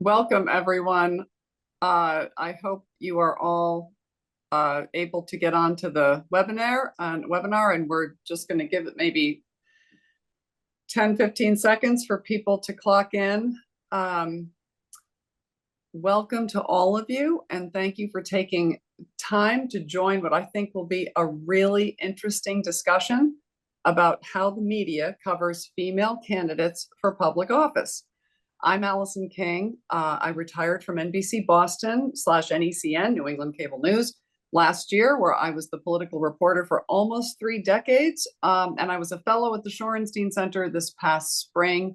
Welcome, everyone. I hope you are all able to get onto the webinar, and we're just going to give it maybe 10, 15 seconds for people to clock in. Welcome to all of you, and thank you for taking time to join what I think will be a really interesting discussion about how the media covers female candidates for public office. I'm Allison King. I retired from NBC Boston / NECN, New England Cable News, last year, where I was the political reporter for almost 3 decades. And I was a fellow at the Shorenstein Center this past spring.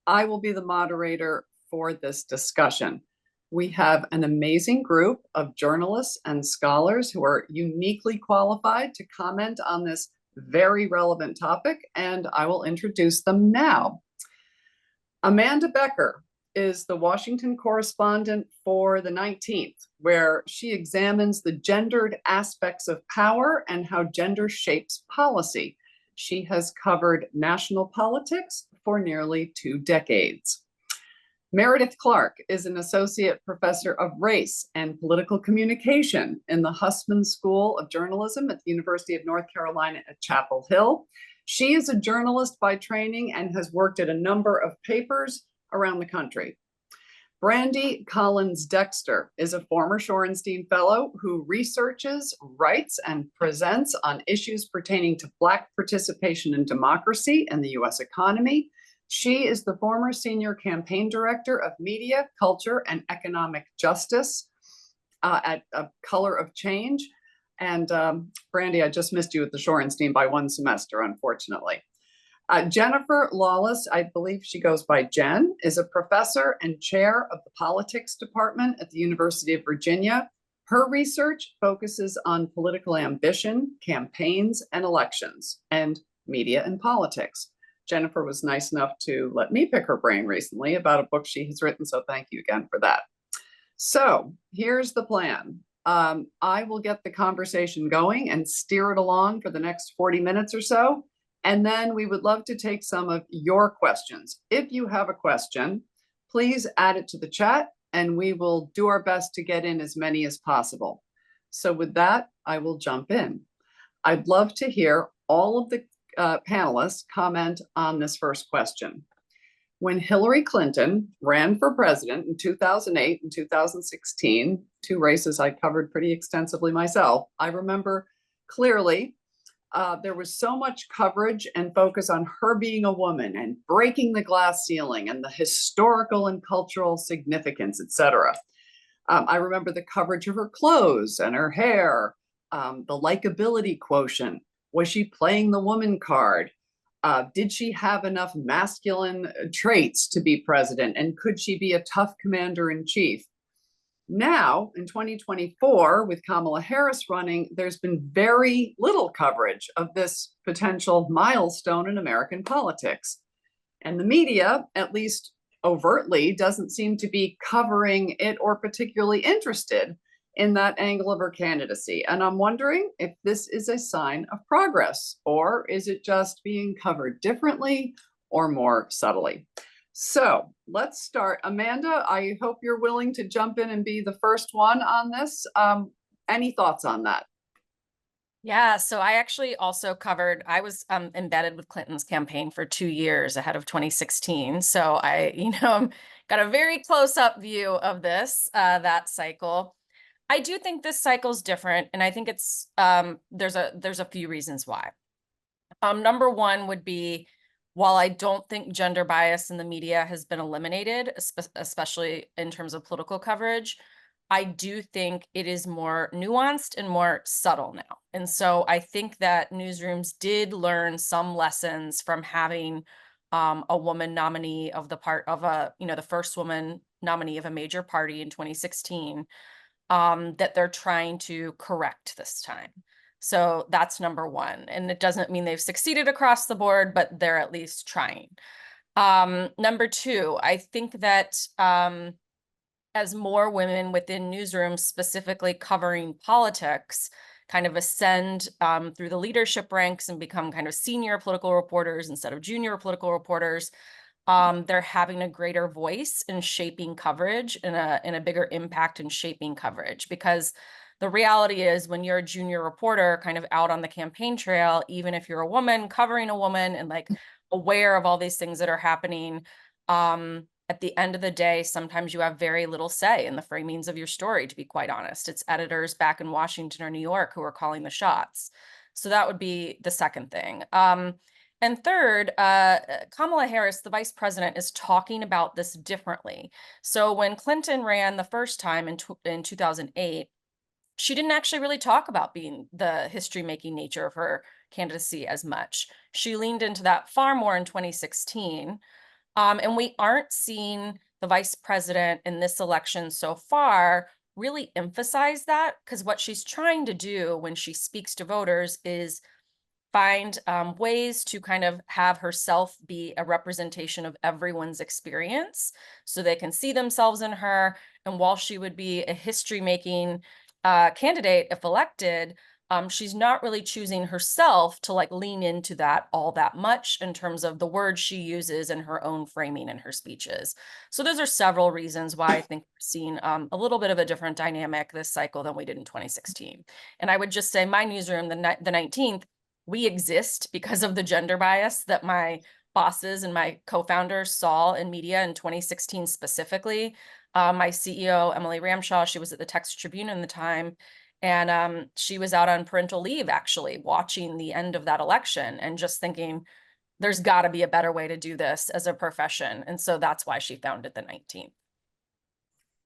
I will be the moderator for this discussion. We have an amazing group of journalists and scholars who are uniquely qualified to comment on this very relevant topic, and I will introduce them now. Amanda Becker is the Washington correspondent for the 19th, where she examines the gendered aspects of power and how gender shapes policy. She has covered national politics for nearly 2 decades. Meredith Clark is an associate professor of race and political communication in the Hussman School of Journalism at the University of North Carolina at Chapel Hill. She is a journalist by training and has worked at a number of papers around the country. Brandi Collins-Dexter is a former Shorenstein Fellow who researches, writes, and presents on issues pertaining to Black participation in democracy and the U.S. economy. She is the former senior campaign director of media, culture, and economic justice at Color of Change. And Brandi, I just missed you at the Shorenstein by 1 semester, unfortunately. Jennifer Lawless, I believe she goes by Jen, is a professor and chair of the politics department at the University of Virginia. Her research focuses on political ambition, campaigns, and elections, and media and politics. Jennifer was nice enough to let me pick her brain recently about a book she has written, so thank you again for that. So here's the plan. I will get the conversation going and steer it along for the next 40 minutes or so, and then we would love to take some of your questions. If you have a question, please add it to the chat, and we will do our best to get in as many as possible. So with that, I will jump in. I'd love to hear all of the panelists comment on this first question. When Hillary Clinton ran for president in 2008 and 2016, 2 races I covered pretty extensively myself, I remember clearly there was so much coverage and focus on her being a woman and breaking the glass ceiling and the historical and cultural significance, etc. I remember the coverage of her clothes and her hair, the likability quotient. Was she playing the woman card? Did she have enough masculine traits to be president? And could she be a tough commander in chief? Now, in 2024, with Kamala Harris running, there's been very little coverage of this potential milestone in American politics. And the media, at least overtly, doesn't seem to be covering it or particularly interested in that angle of her candidacy. And I'm wondering if this is a sign of progress, or is it just being covered differently or more subtly? So let's start. Amanda, I hope you're willing to jump in and be the first one on this. Any thoughts on that? Yeah, so I actually also covered, I was embedded with Clinton's campaign for 2 years ahead of 2016. So I, got a very close-up view of this, that cycle. I do think this cycle is different, and I think it's there's a few reasons why. Number one would be, while I don't think gender bias in the media has been eliminated, especially in terms of political coverage, I do think it is more nuanced and more subtle now. And so I think that newsrooms did learn some lessons from having a woman nominee of the part of the first woman nominee of a major party in 2016. That they're trying to correct this time. So that's number one. And it doesn't mean they've succeeded across the board, but they're at least trying. Number two, I think that as more women within newsrooms, specifically covering politics, kind of ascend through the leadership ranks and become kind of senior political reporters instead of junior political reporters, they're having a greater voice in shaping coverage and a bigger impact in shaping coverage. Because the reality is, when you're a junior reporter kind of out on the campaign trail, even if you're a woman covering a woman and like aware of all these things that are happening, at the end of the day, sometimes you have very little say in the framings of your story, to be quite honest. It's editors back in Washington or New York who are calling the shots. So that would be the second thing. And third, Kamala Harris, the vice president, is talking about this differently. So when Clinton ran the first time in 2008, she didn't actually really talk about being the history-making nature of her candidacy as much. She leaned into that far more in 2016. And we aren't seeing the vice president in this election so far really emphasize that, because what she's trying to do when she speaks to voters is find ways to kind of have herself be a representation of everyone's experience so they can see themselves in her. And while she would be a history-making candidate if elected, she's not really choosing herself to like lean into that all that much in terms of the words she uses and her own framing in her speeches. So those are several reasons why I think we're seeing a little bit of a different dynamic this cycle than we did in 2016. And I would just say my newsroom, the 19th, we exist because of the gender bias that my bosses and my co-founders saw in media in 2016 specifically. My CEO, Emily Ramshaw, she was at the Texas Tribune in the time, and she was out on parental leave, actually, watching the end of that election and just thinking, there's got to be a better way to do this as a profession. And so that's why she founded the 19th.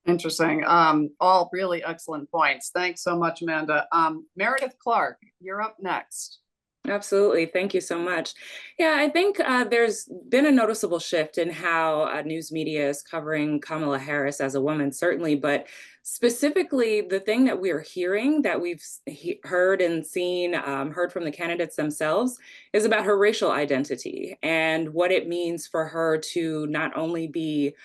Interesting. All really excellent points. Thanks so much, Amanda. Meredith Clark, you're up next. Absolutely. Thank you so much. Yeah, I think there's been a noticeable shift in how news media is covering Kamala Harris as a woman, certainly, but specifically the thing that we're hearing, that we've heard and seen, heard from the candidates themselves, is about her racial identity and what it means for her to not only be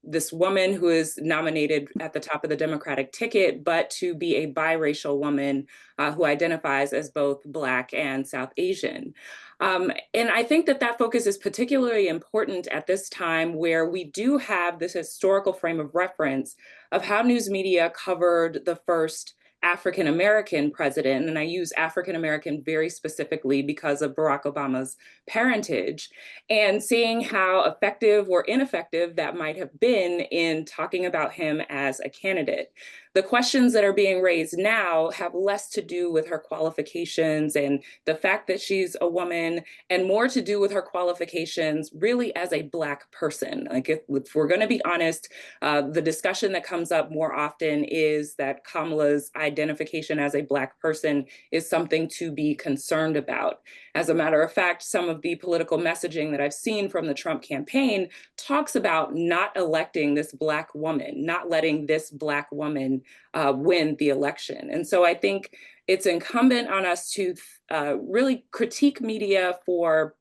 this woman who is nominated at the top of the Democratic ticket, but to be a biracial woman who identifies as both Black and South Asian. And I think that that focus is particularly important at this time where we do have this historical frame of reference of how news media covered the first African-American president, and I use African-American very specifically because of Barack Obama's parentage, and seeing how effective or ineffective that might have been in talking about him as a candidate. The questions that are being raised now have less to do with her qualifications and the fact that she's a woman, and more to do with her qualifications really as a Black person. Like if we're going to be honest, the discussion that comes up more often is that Kamala's identification as a Black person is something to be concerned about. As a matter of fact, some of the political messaging that I've seen from the Trump campaign talks about not electing this Black woman, not letting this Black woman win the election. And so I think it's incumbent on us to really critique media for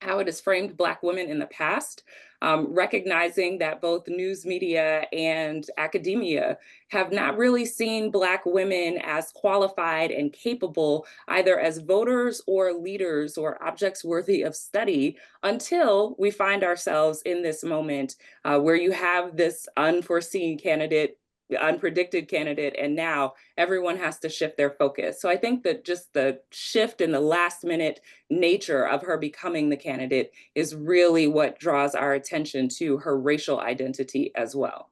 how it has framed Black women in the past, recognizing that both news media and academia have not really seen Black women as qualified and capable either as voters or leaders or objects worthy of study until we find ourselves in this moment where you have this unforeseen candidate, unpredicted candidate, and now everyone has to shift their focus. So I think that just the shift in the last minute nature of her becoming the candidate is really what draws our attention to her racial identity as well.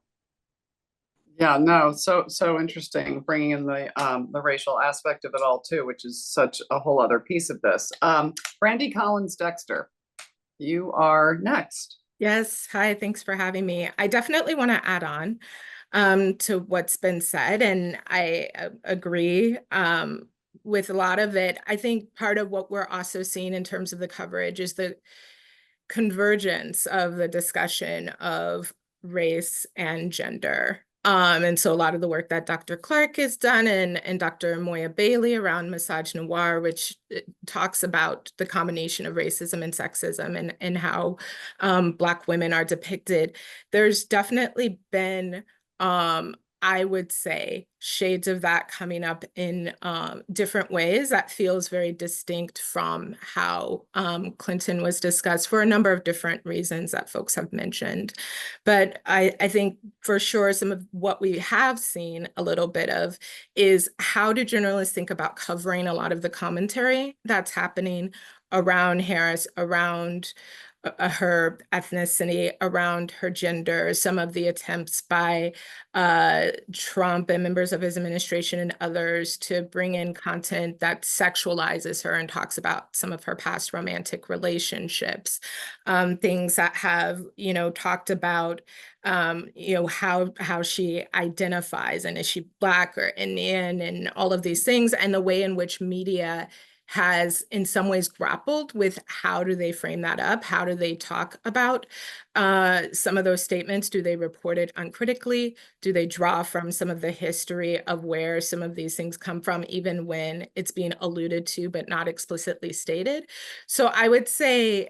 Yeah, no, so interesting, bringing in the racial aspect of it all too, which is such a whole other piece of this. Brandi Collins-Dexter, you are next. Yes, hi, thanks for having me. I definitely want to add on to what's been said, and I agree with a lot of it. I think part of what we're also seeing in terms of the coverage is the convergence of the discussion of race and gender. And so a lot of the work that Dr. Clark has done and Dr. Moya Bailey around misogynoir, which talks about the combination of racism and sexism and how Black women are depicted. There's definitely been I would say, shades of that coming up in different ways that feels very distinct from how Clinton was discussed for a number of different reasons that folks have mentioned. But I think for sure some of what we have seen a little bit of is how do journalists think about covering a lot of the commentary that's happening around Harris, around her ethnicity, around her gender, some of the attempts by Trump and members of his administration and others to bring in content that sexualizes her and talks about some of her past romantic relationships, things that have, talked about, how she identifies, and is she Black or Indian, and all of these things, and the way in which media has in some ways grappled with how do they frame that up? How do they talk about some of those statements? Do they report it uncritically? Do they draw from some of the history of where some of these things come from, even when it's being alluded to but not explicitly stated? So I would say,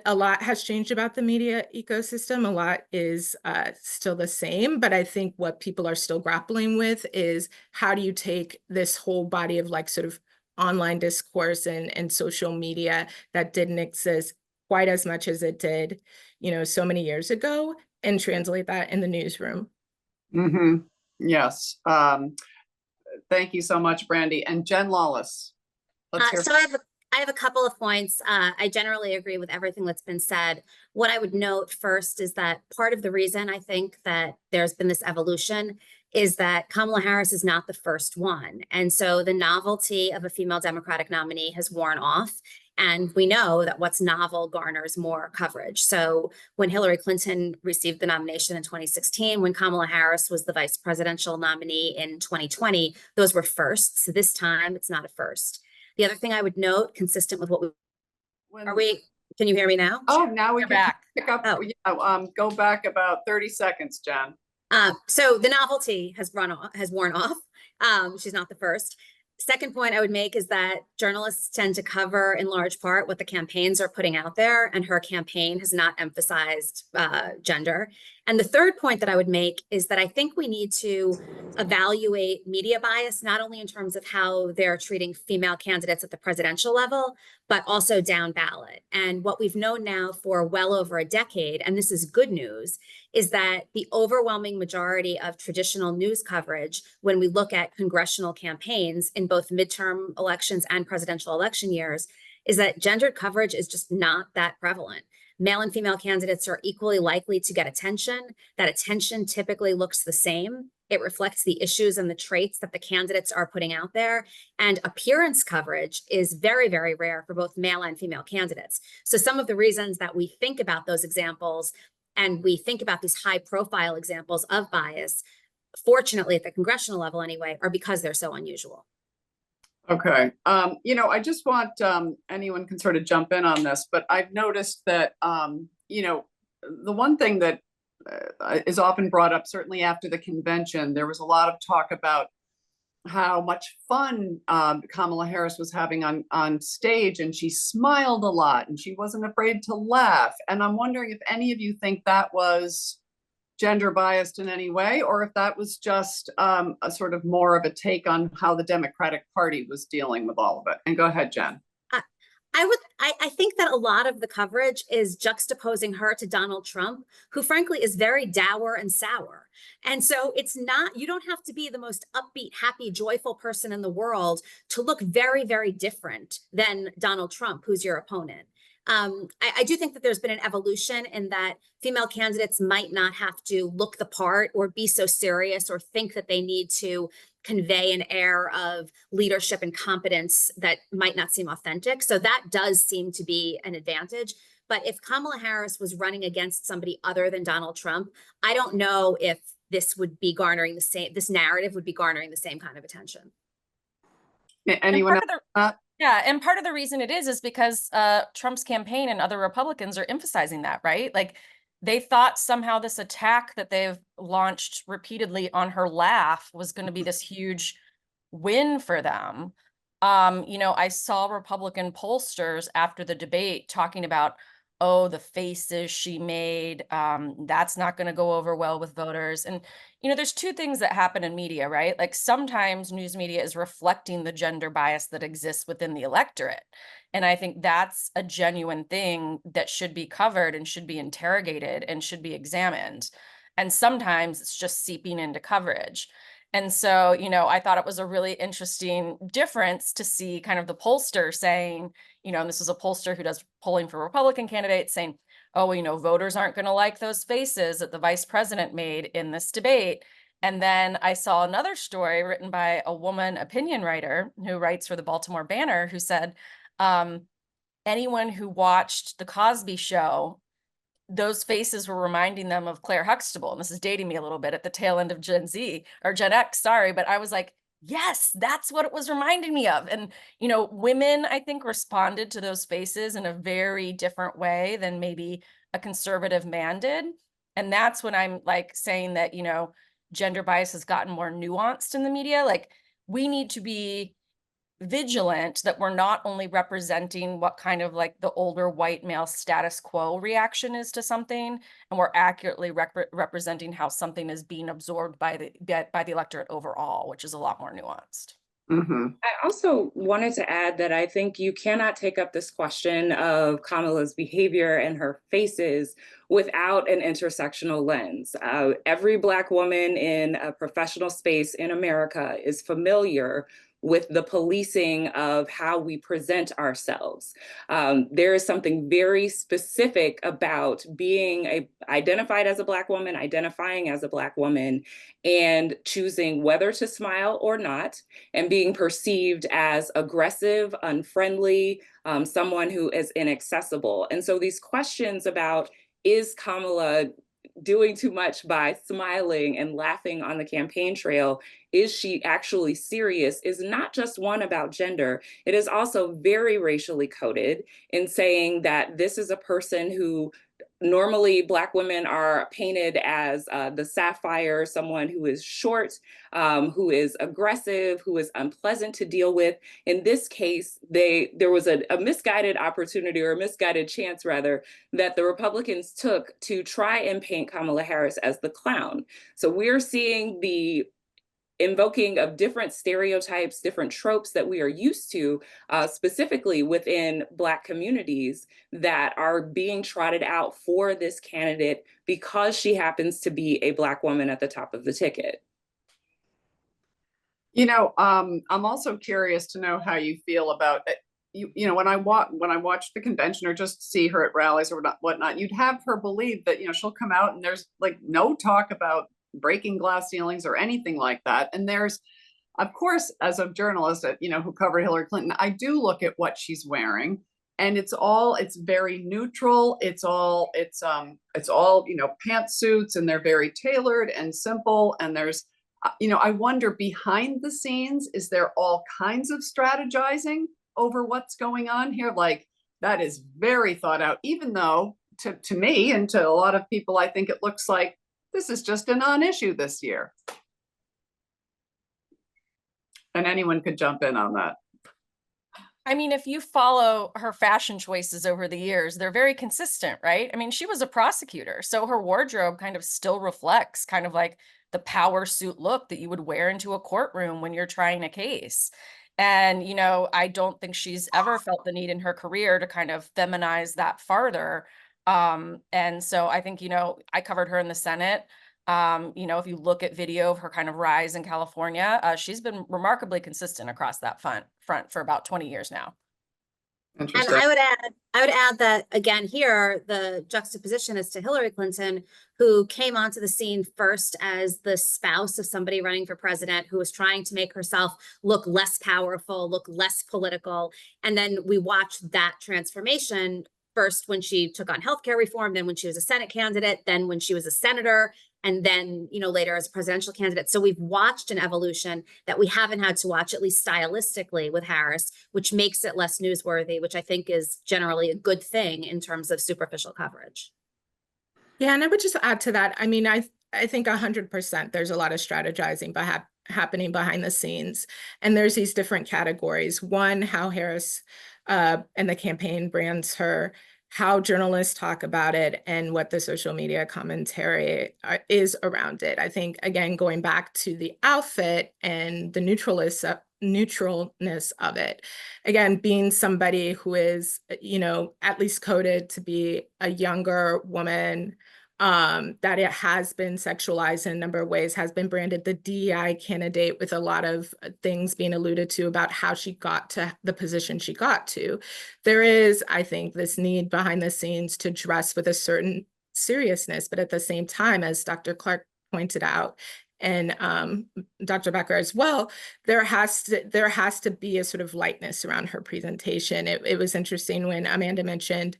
a lot has changed about the media ecosystem. A lot is still the same, but I think what people are still grappling with is how do you take this whole body of sort of online discourse and social media that didn't exist quite as much as it did, so many years ago, and translate that in the newsroom. Mm-hmm. Yes. Thank you so much, Brandi. And Jen Lawless. Let's hear. So I have a couple of points. I generally agree with everything that's been said. What I would note first is that part of the reason I think that there's been this evolution is that Kamala Harris is not the first one. And so the novelty of a female Democratic nominee has worn off. And we know that what's novel garners more coverage. So when Hillary Clinton received the nomination in 2016, when Kamala Harris was the vice presidential nominee in 2020, those were firsts. So this time it's not a first. The other thing I would note, consistent with what can you hear me now? Oh, now we You're can back. pick up. Oh. Yeah, go back about 30 seconds, Jen. So the novelty has worn off. She's not the first. Second point I would make is that journalists tend to cover in large part what the campaigns are putting out there, and her campaign has not emphasized gender. And the third point that I would make is that I think we need to evaluate media bias, not only in terms of how they're treating female candidates at the presidential level, but also down ballot. And what we've known now for well over a decade, and this is good news, is that the overwhelming majority of traditional news coverage, when we look at congressional campaigns in both midterm elections and presidential election years, is that gendered coverage is just not that prevalent. Male and female candidates are equally likely to get attention. That attention typically looks the same. It reflects the issues and the traits that the candidates are putting out there. And appearance coverage is very, very rare for both male and female candidates. So some of the reasons that we think about those examples and we think about these high profile examples of bias, fortunately at the congressional level anyway, are because they're so unusual. Okay. I just want anyone can sort of jump in on this, but I've noticed that, the one thing that is often brought up, certainly after the convention, there was a lot of talk about how much fun Kamala Harris was having on stage, and she smiled a lot and she wasn't afraid to laugh. And I'm wondering if any of you think that was gender biased in any way, or if that was just a sort of more of a take on how the Democratic Party was dealing with all of it. And go ahead, Jen. I think that a lot of the coverage is juxtaposing her to Donald Trump, who frankly is very dour and sour. And so it's not, you don't have to be the most upbeat, happy, joyful person in the world to look very, very different than Donald Trump, who's your opponent. I do think that there's been an evolution in that female candidates might not have to look the part or be so serious or think that they need to convey an air of leadership and competence that might not seem authentic. So that does seem to be an advantage. But if Kamala Harris was running against somebody other than Donald Trump, I don't know if this would be garnering this narrative would be garnering the same kind of attention. Anyone else? Yeah, and part of the reason it is because Trump's campaign and other Republicans are emphasizing that, right? Like they thought somehow this attack that they've launched repeatedly on her laugh was going to be this huge win for them. I saw Republican pollsters after the debate talking about, oh, the faces she made, that's not going to go over well with voters. And, there's two things that happen in media, right? Like sometimes news media is reflecting the gender bias that exists within the electorate. And I think that's a genuine thing that should be covered and should be interrogated and should be examined. And sometimes it's just seeping into coverage. And so, I thought it was a really interesting difference to see kind of the pollster saying, and this is a pollster who does polling for Republican candidates saying, oh, voters aren't going to like those faces that the vice president made in this debate. And then I saw another story written by a woman opinion writer who writes for the Baltimore Banner who said, anyone who watched The Cosby Show, those faces were reminding them of Claire Huxtable. And this is dating me a little bit at the tail end of Gen Z or Gen X, sorry. But I was like, yes, that's what it was reminding me of. And, women, I think, responded to those faces in a very different way than maybe a conservative man did. And that's when I'm like saying that, gender bias has gotten more nuanced in the media. Like we need to be vigilant that we're not only representing what kind of like the older white male status quo reaction is to something, and we're accurately representing how something is being absorbed by the electorate overall, which is a lot more nuanced. I also wanted to add that I think you cannot take up this question of Kamala's behavior and her faces without an intersectional lens. Every Black woman in a professional space in America is familiar with the policing of how we present ourselves. There is something very specific about being identified as a Black woman, identifying as a Black woman, and choosing whether to smile or not, and being perceived as aggressive, unfriendly, someone who is inaccessible. And so these questions about, is Kamala doing too much by smiling and laughing on the campaign trail? Is she actually serious? Is not just one about gender. It is also very racially coded in saying that this is a person who normally Black women are painted as the sapphire, someone who is short, who is aggressive, who is unpleasant to deal with. In this case, there was a misguided opportunity, or a misguided chance rather, that the Republicans took to try and paint Kamala Harris as the clown. So we're seeing the invoking of different stereotypes, different tropes that we are used to, specifically within Black communities, that are being trotted out for this candidate because she happens to be a Black woman at the top of the ticket. I'm also curious to know how you feel about it. When I watch the convention or just see her at rallies or whatnot, you'd have her believe that, she'll come out and there's like no talk about breaking glass ceilings or anything like that. And there's, of course, as a journalist, who covered Hillary Clinton, I do look at what she's wearing, and it's very neutral. It's all pantsuits, and they're very tailored and simple. And there's, I wonder, behind the scenes, is there all kinds of strategizing over what's going on here? Like that is very thought out, even though to me and to a lot of people, I think it looks like this is just a non-issue this year. And anyone could jump in on that. I mean, if you follow her fashion choices over the years, they're very consistent, right? I mean, she was a prosecutor, so her wardrobe kind of still reflects kind of like the power suit look that you would wear into a courtroom when you're trying a case. And, I don't think she's ever felt the need in her career to kind of feminize that farther. And so I think, I covered her in the Senate. If you look at video of her kind of rise in California, she's been remarkably consistent across that front for about 20 years now. And I would add that again here, the juxtaposition is to Hillary Clinton, who came onto the scene first as the spouse of somebody running for president who was trying to make herself look less powerful, look less political. And then we watched that transformation first when she took on healthcare reform, then when she was a Senate candidate, then when she was a senator, and then, later as a presidential candidate. So we've watched an evolution that we haven't had to watch, at least stylistically, with Harris, which makes it less newsworthy, which I think is generally a good thing in terms of superficial coverage. Yeah, and I would just add to that. I mean, I think 100% there's a lot of strategizing happening behind the scenes. And there's these different categories. One, how Harris and the campaign brands her how journalists talk about it and what the social media commentary is around it. I think, again, going back to the outfit and the neutralness of it, again, being somebody who is, you know, at least coded to be a younger woman, that it has been sexualized in a number of ways, has been branded the DEI candidate, with a lot of things being alluded to about how she got to the position she got to. There is, I think, this need behind the scenes to dress with a certain seriousness, but at the same time, as Dr. Clark pointed out, and Dr. Becker as well, there has to be a sort of lightness around her presentation. It was interesting when Amanda mentioned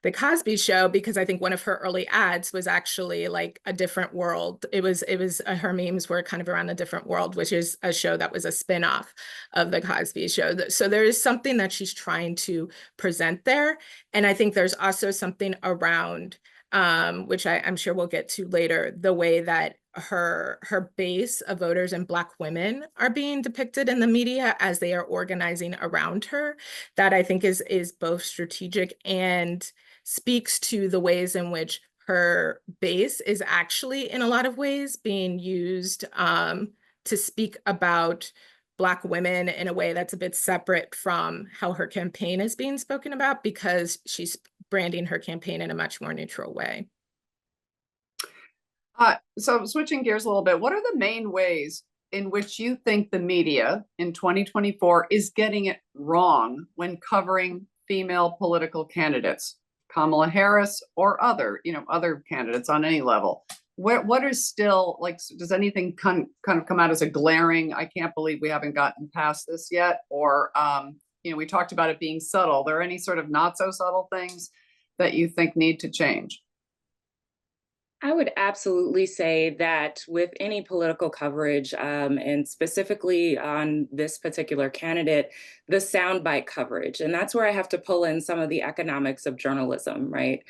the Cosby Show, because I think one of her early ads was actually like A Different World. It was her memes were kind of around A Different World, which is a show that was a spinoff of the Cosby Show. So there is something that she's trying to present there. And I think there's also something around, which I'm sure we'll get to later, the way that her base of voters and Black women are being depicted in the media as they are organizing around her, that I think is both strategic and speaks to the ways in which her base is actually, in a lot of ways, being used to speak about Black women in a way that's a bit separate from how her campaign is being spoken about, because she's branding her campaign in a much more neutral way. So switching gears a little bit, what are the main ways in which you think the media in 2024 is getting it wrong when covering female political candidates, Kamala Harris or other candidates on any level? What is still, like, does anything kind of come out as a glaring, I can't believe we haven't gotten past this yet? Or, we talked about it being subtle. Are there any sort of not so subtle things that you think need to change? I would absolutely say that with any political coverage, and specifically on this particular candidate, the soundbite coverage, and that's where I have to pull in some of the economics of journalism, right?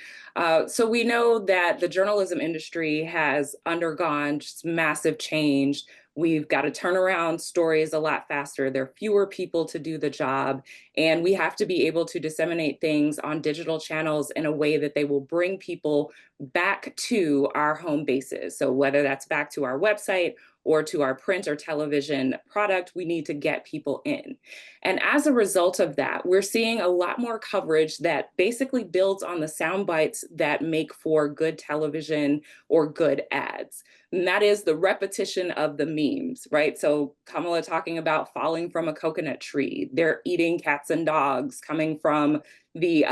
So we know that the journalism industry has undergone just massive change. We've got to turn around stories a lot faster. There are fewer people to do the job, and we have to be able to disseminate things on digital channels in a way that they will bring people back to our home bases. So whether that's back to our website or to our print or television product, we need to get people in. And as a result of that, we're seeing a lot more coverage that basically builds on the sound bites that make for good television or good ads. And that is the repetition of the memes, right? So Kamala talking about falling from a coconut tree, they're eating cats and dogs coming from the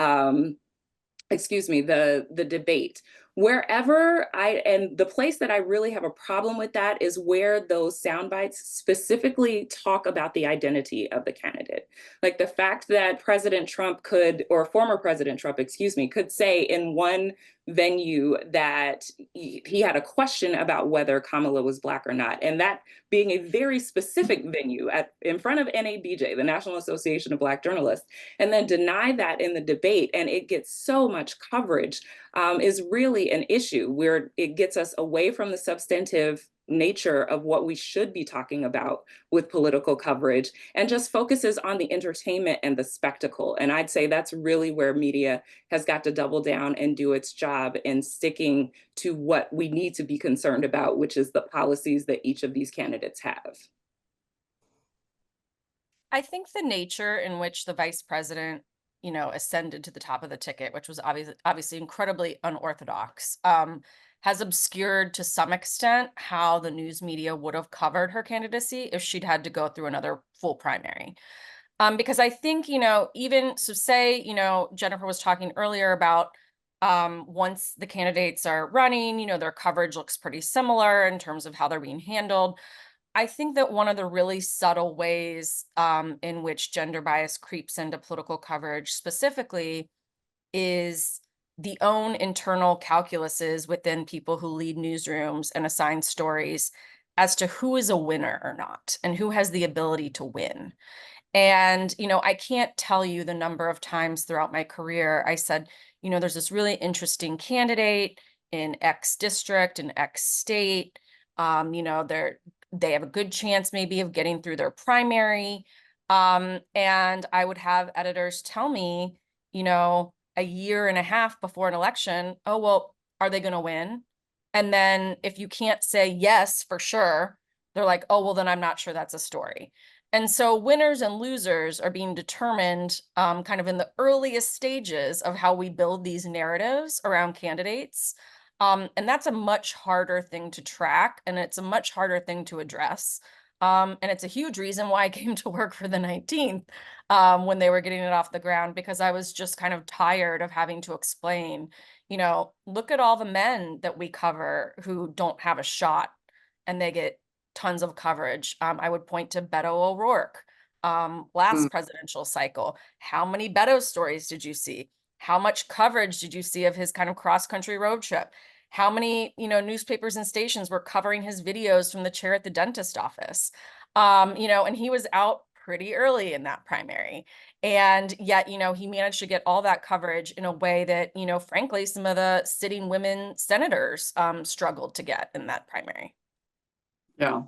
the debate. And the place that I really have a problem with that is where those sound bites specifically talk about the identity of the candidate. Like the fact that President Trump or former President Trump, could say in one venue that he had a question about whether Kamala was Black or not. And that being a very specific venue in front of NABJ, the National Association of Black Journalists, and then deny that in the debate, and it gets so much coverage, is really an issue where it gets us away from the substantive nature of what we should be talking about with political coverage and just focuses on the entertainment and the spectacle. And I'd say that's really where media has got to double down and do its job in sticking to what we need to be concerned about, which is the policies that each of these candidates have. I think the nature in which the vice president, ascended to the top of the ticket, which was obviously incredibly unorthodox, has obscured to some extent how the news media would have covered her candidacy if she'd had to go through another full primary. Because I think, Jennifer was talking earlier about once the candidates are running, their coverage looks pretty similar in terms of how they're being handled. I think that one of the really subtle ways in which gender bias creeps into political coverage specifically is the own internal calculuses within people who lead newsrooms and assign stories as to who is a winner or not and who has the ability to win. And, I can't tell you the number of times throughout my career I said, there's this really interesting candidate in X district, in X state, they have a good chance maybe of getting through their primary. And I would have editors tell me, a year and a half before an election, oh, well, are they going to win? And then if you can't say yes for sure, they're like, oh, well, then I'm not sure that's a story. And so winners and losers are being determined kind of in the earliest stages of how we build these narratives around candidates. And that's a much harder thing to track, and it's a much harder thing to address. And it's a huge reason why I came to work for the 19th when they were getting it off the ground, because I was just kind of tired of having to explain, you know, look at all the men that we cover who don't have a shot and they get tons of coverage. I would point to Beto O'Rourke, last presidential cycle. How many Beto stories did you see? How much coverage did you see of his kind of cross-country road trip? How many, you know, newspapers and stations were covering his videos from the chair at the dentist office? You know, and he was out pretty early in that primary. And yet, you know, he managed to get all that coverage in a way that, you know, frankly, some of the sitting women senators struggled to get in that primary. Yeah.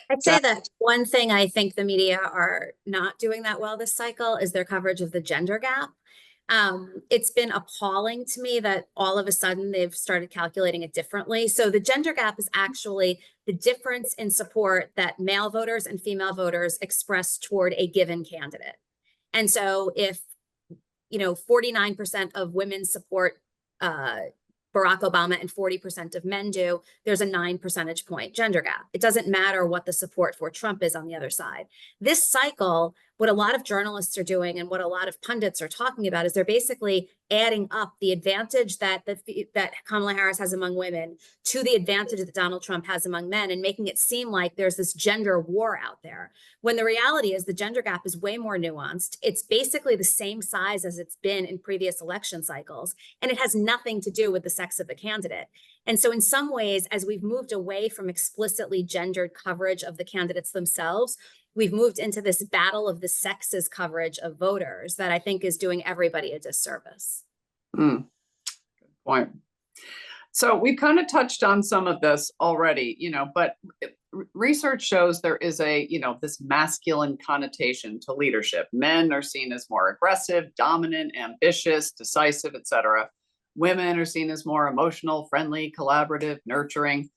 I'd say that one thing I think the media are not doing that well this cycle is their coverage of the gender gap. It's been appalling to me that all of a sudden they've started calculating it differently. So the gender gap is actually the difference in support that male voters and female voters express toward a given candidate. And so if, you know, 49% of women support Barack Obama and 40% of men do, there's a 9 percentage point gender gap. It doesn't matter what the support for Trump is on the other side. This cycle, what a lot of journalists are doing and what a lot of pundits are talking about is they're basically adding up the advantage that Kamala Harris has among women to the advantage that Donald Trump has among men, and making it seem like there's this gender war out there. When the reality is the gender gap is way more nuanced. It's basically the same size as it's been in previous election cycles, and it has nothing to do with the sex of the candidate. And so in some ways, as we've moved away from explicitly gendered coverage of the candidates themselves, we've moved into this battle of the sexes coverage of voters that I think is doing everybody a disservice. Good point. So we've kind of touched on some of this already, you know, but research shows there is a, you know, this masculine connotation to leadership. Men are seen as more aggressive, dominant, ambitious, decisive, etc. Women are seen as more emotional, friendly, collaborative, nurturing.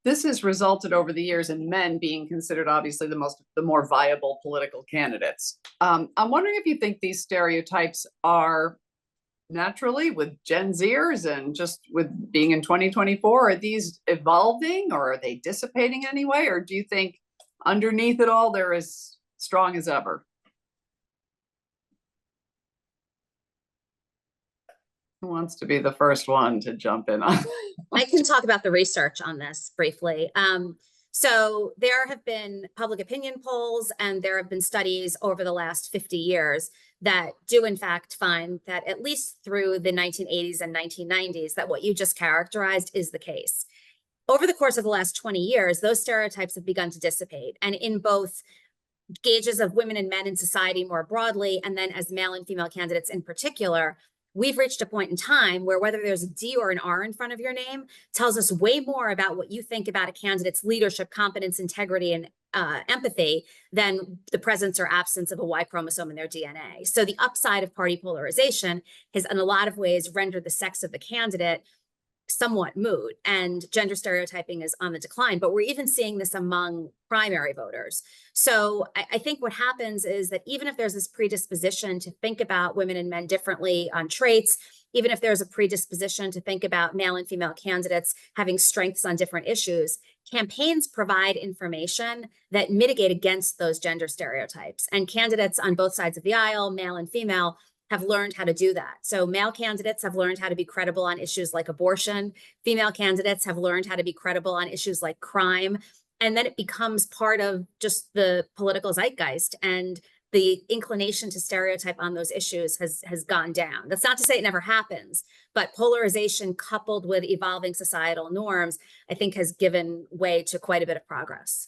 This has resulted over the years in men being considered obviously the more viable political candidates. I'm wondering if you think these stereotypes are naturally with Gen Zers and just with being in 2024, are these evolving or are they dissipating anyway? Or do you think underneath it all, they're as strong as ever? Who wants to be the first one to jump in on? I can talk about the research on this briefly. So there have been public opinion polls and there have been studies over the last 50 years that do in fact find that at least through the 1980s and 1990s, that what you just characterized is the case. Over the course of the last 20 years, those stereotypes have begun to dissipate, and in both gauges of women and men in society more broadly, and then as male and female candidates in particular, we've reached a point in time where whether there's a D or an R in front of your name tells us way more about what you think about a candidate's leadership, competence, integrity, and empathy than the presence or absence of a Y chromosome in their DNA. So the upside of party polarization has in a lot of ways rendered the sex of the candidate somewhat moot, and gender stereotyping is on the decline, but we're even seeing this among primary voters. So I think what happens is that even if there's this predisposition to think about women and men differently on traits, even if there's a predisposition to think about male and female candidates having strengths on different issues, campaigns provide information that mitigate against those gender stereotypes. And candidates on both sides of the aisle, male and female, have learned how to do that. So male candidates have learned how to be credible on issues like abortion. Female candidates have learned how to be credible on issues like crime. And then it becomes part of just the political zeitgeist, and the inclination to stereotype on those issues has gone down. That's not to say it never happens, but polarization coupled with evolving societal norms, I think has given way to quite a bit of progress.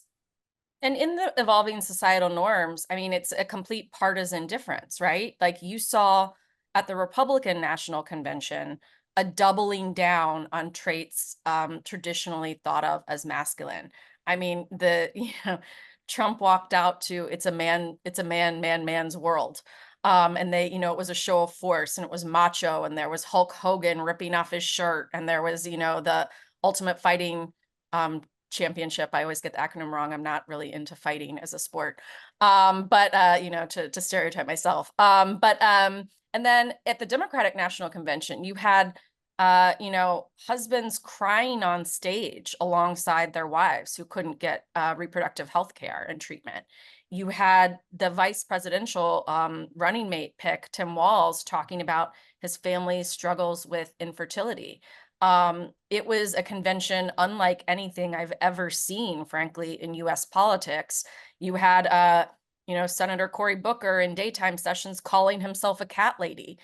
And in the evolving societal norms, I mean, it's a complete partisan difference, right? Like you saw at the Republican National Convention, a doubling down on traits traditionally thought of as masculine. I mean, Trump walked out to, it's a man's world. And they, it was a show of force, and it was macho, and there was Hulk Hogan ripping off his shirt, and there was, the Ultimate Fighting Championship. I always get the acronym wrong. I'm not really into fighting as a sport. But to stereotype myself. And then at the Democratic National Convention, you had husbands crying on stage alongside their wives who couldn't get reproductive health care and treatment. You had the vice presidential running mate pick, Tim Walz, talking about his family's struggles with infertility. It was a convention unlike anything I've ever seen, frankly, in US politics. You had, Senator Cory Booker in daytime sessions calling himself a cat lady.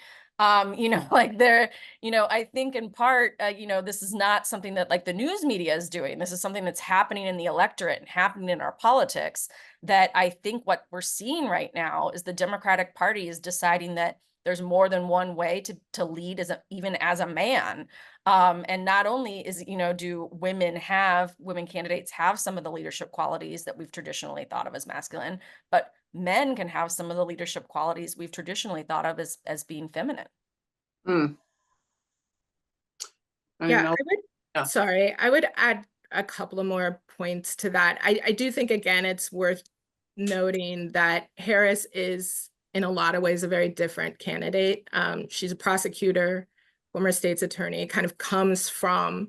I think in part, this is not something that like the news media is doing. This is something that's happening in the electorate and happening in our politics, that I think what we're seeing right now is the Democratic Party is deciding that there's more than one way to lead even as a man. And not only do women candidates have some of the leadership qualities that we've traditionally thought of as masculine, but men can have some of the leadership qualities we've traditionally thought of as being feminine. Mm. Yeah, I would add a couple of more points to that. I do think, again, it's worth noting that Harris is in a lot of ways a very different candidate. She's a prosecutor, former state's attorney, kind of comes from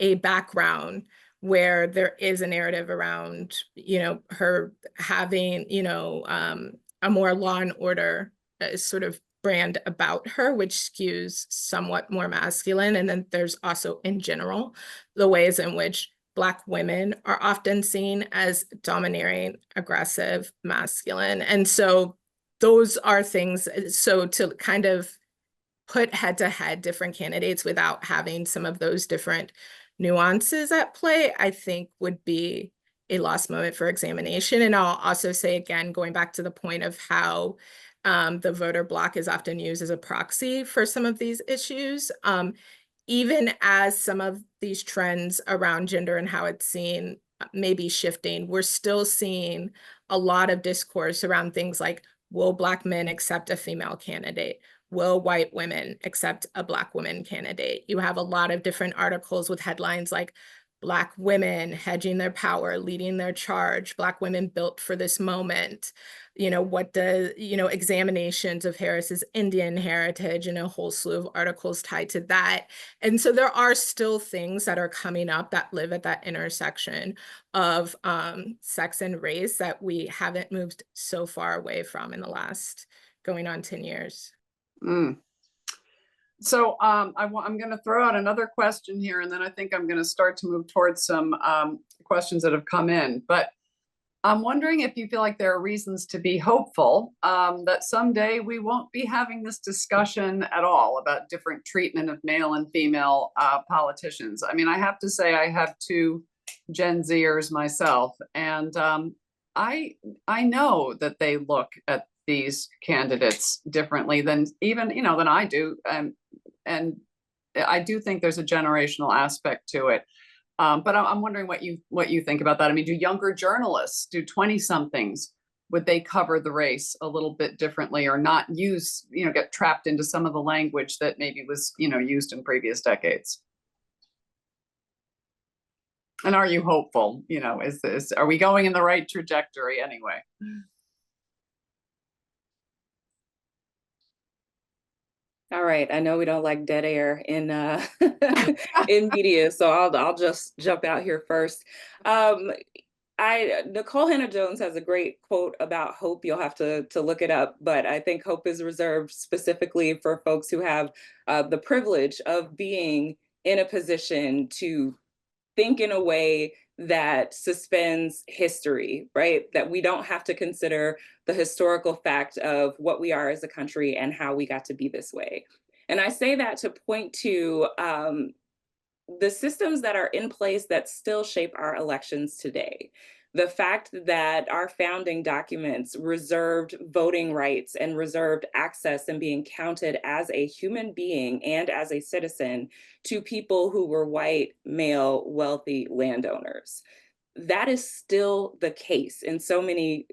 a background where there is a narrative around, her having, a more law and order sort of brand about her, which skews somewhat more masculine. And then there's also, in general, the ways in which Black women are often seen as domineering, aggressive, masculine. And so those are things, so to kind of put head to head different candidates without having some of those different nuances at play, I think would be a lost moment for examination. And I'll also say, again, going back to the point of how the voter block is often used as a proxy for some of these issues, even as some of these trends around gender and how it's seen may be shifting, we're still seeing a lot of discourse around things like, will Black men accept a female candidate? Will white women accept a Black woman candidate? You have a lot of different articles with headlines like Black women hedging their power, leading their charge, Black women built for this moment. Examinations of Harris's Indian heritage and a whole slew of articles tied to that. And so there are still things that are coming up that live at that intersection of sex and race that we haven't moved so far away from in the last going on 10 years. Mm. So I'm going to throw out another question here, and then I think I'm going to start to move towards some questions that have come in. But I'm wondering if you feel like there are reasons to be hopeful that someday we won't be having this discussion at all about different treatment of male and female politicians. I mean, I have to say I have two Gen Zers myself, and I know that they look at these candidates differently than even, than I do. And I do think there's a generational aspect to it. But I'm wondering what you think about that. I mean, do younger journalists, do 20-somethings, would they cover the race a little bit differently, or not use, get trapped into some of the language that maybe was, used in previous decades? And are you hopeful? Are we going in the right trajectory anyway? All right, I know we don't like dead air in in media, so I'll just jump out here first. Nicole Hannah-Jones has a great quote about hope. You'll have to look it up, but I think hope is reserved specifically for folks who have the privilege of being in a position to think in a way that suspends history, right? That we don't have to consider the historical fact of what we are as a country and how we got to be this way. And I say that to point to the systems that are in place that still shape our elections today. The fact that our founding documents reserved voting rights and reserved access and being counted as a human being and as a citizen to people who were white, male, wealthy landowners. that is still the case in so many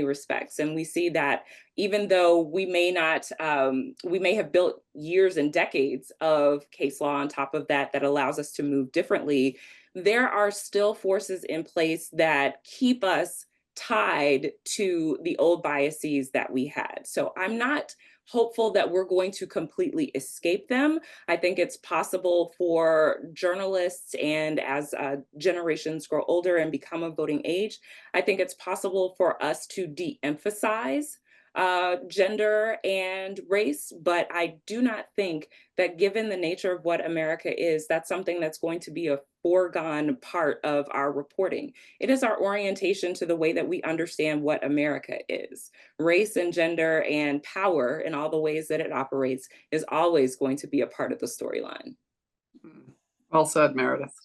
respects. And we see that even though we may have built years and decades of case law on top of that allows us to move differently, there are still forces in place that keep us tied to the old biases that we had. So I'm not hopeful that we're going to completely escape them. I think it's possible for journalists, and as generations grow older and become of voting age, I think it's possible for us to de-emphasize gender and race, but I do not think that, given the nature of what America is, that's something that's going to be a foregone part of our reporting. It is our orientation to the way that we understand what America is. Race and gender and power in all the ways that it operates is always going to be a part of the storyline. Well said, Meredith.